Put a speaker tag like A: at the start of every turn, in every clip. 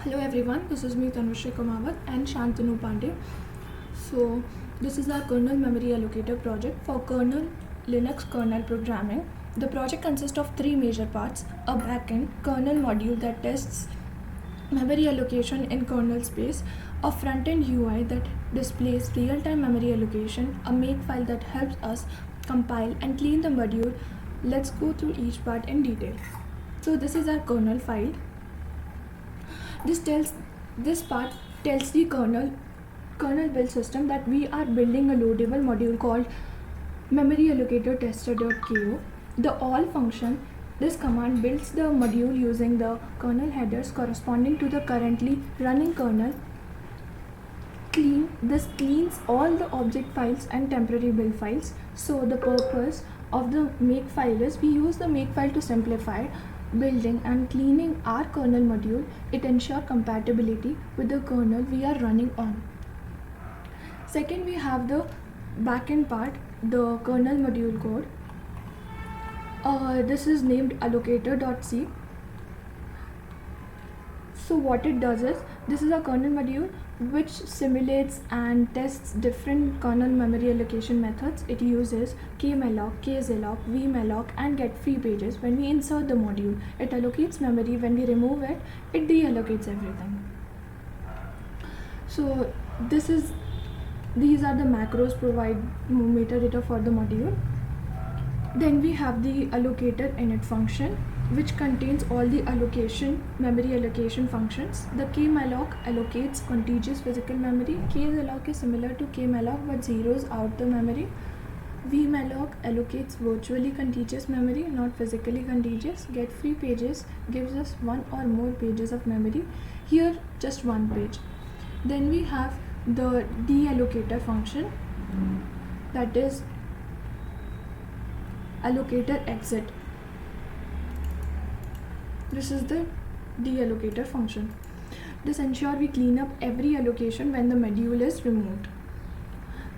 A: Hello everyone, this is me Tanushree Kumawat and Shantanu Pandey. So this is our kernel memory allocator project for kernel Linux kernel programming. The project consists of three major parts: a backend kernel module that tests memory allocation in kernel space, a front-end UI that displays real-time memory allocation, a makefile that helps us compile and clean the module. Let's go through each part in detail. So this is our kernel file. This part tells the kernel build system that we are building a loadable module called memory allocator tester.ko. The all function, this command builds the module using the kernel headers corresponding to the currently running kernel. This cleans all the object files and temporary build files. So the purpose of the makefile is we use the makefile to simplify building and cleaning our kernel module. It ensures compatibility with the kernel we are running on. Second, we have the backend part, the kernel module code. This is named allocator.c. So what it does is, this is a kernel module which simulates and tests different kernel memory allocation methods. It uses kmalloc, kzalloc, vmalloc and get free pages. When we insert the module, it allocates memory. When we remove it, it deallocates everything. So these are the macros provide metadata for the module. Then we have the allocator init function, which contains all the memory allocation functions. The kmalloc allocates contiguous physical memory. Kzalloc is similar to kmalloc but zeroes out the memory. Vmalloc allocates virtually contiguous memory, not physically contiguous. Get free pages gives us one or more pages of memory. Here, just one page. Then we have the deallocator function, that is allocator exit. This is the deallocator function. This ensures we clean up every allocation when the module is removed.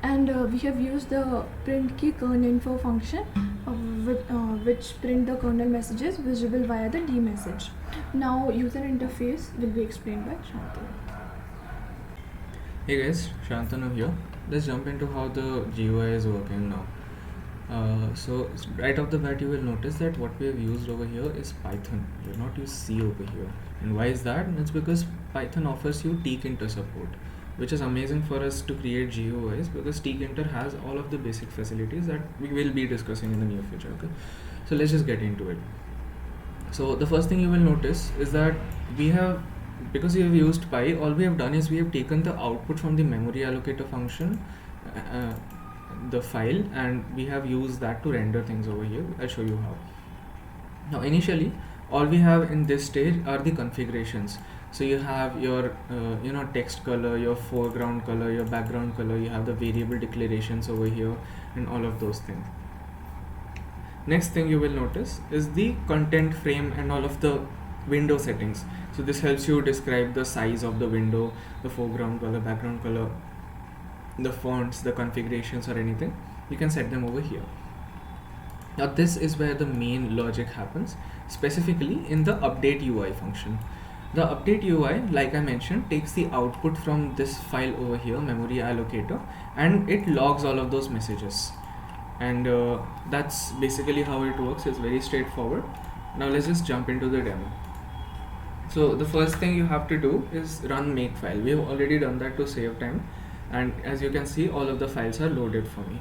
A: And we have used the print key kerninfo function, which print the kernel messages visible via the dmessage. Now user interface will be explained by Shantanu.
B: Hey guys, Shantanu here. Let's jump into how the GUI is working now. So right off the bat you will notice that what we have used over here is Python. We have not used C over here. And why is that? It's because Python offers you tkinter support, which is amazing for us to create GUIs, because tkinter has all of the basic facilities that we will be discussing in the near future. Okay, so let's just get into it. So the first thing you will notice is that because we have used Py, all we have done is we have taken the output from the memory allocator function, the file, and we have used that to render things over here. I'll show you how. Now initially all we have in this stage are the configurations. So you have your text color, your foreground color, your background color, you have the variable declarations over here and all of those things. Next thing you will notice is the content frame and all of the window settings. So this helps you describe the size of the window, the foreground color, background color, the fonts, the configurations or anything. You can set them over here. Now this is where the main logic happens, specifically in the update UI function. The update UI, like I mentioned, takes the output from this file over here, memory allocator, and it logs all of those messages. And that's basically how it works. It's very straightforward. Now let's just jump into the demo. So the first thing you have to do is run makefile. We have already done that to save time, and as you can see, all of the files are loaded for me.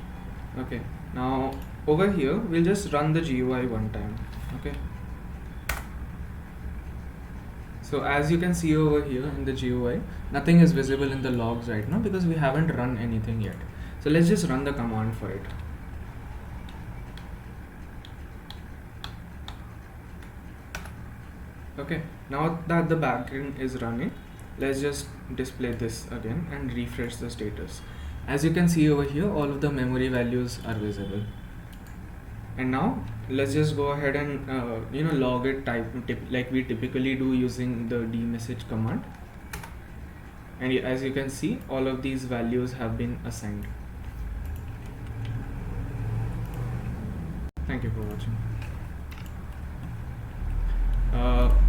B: Okay, now over here we'll just run the GUI one time. Okay, so as you can see over here in the GUI, nothing is visible in the logs right now because we haven't run anything yet. So let's just run the command for it. Okay, now that the backend is running, let's just display this again and refresh the status. As you can see over here, all of the memory values are visible. And now let's just go ahead and log it like we typically do using the dmessage command. And as you can see, all of these values have been assigned. Thank you for watching.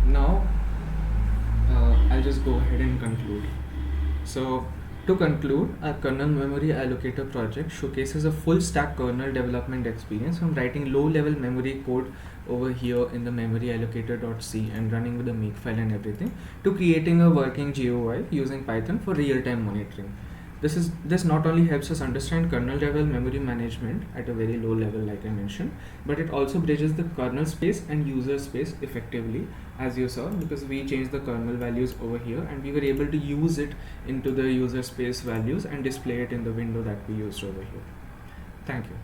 B: Now I'll just just go ahead and conclude. So, to conclude, our kernel memory allocator project showcases a full stack kernel development experience from writing low level memory code over here in the memory allocator.c and running with the makefile and everything, to creating a working GUI using Python for real time monitoring. This not only helps us understand kernel level memory management at a very low level, like I mentioned, but it also bridges the kernel space and user space effectively, as you saw, because we changed the kernel values over here and we were able to use it into the user space values and display it in the window that we used over here. Thank you.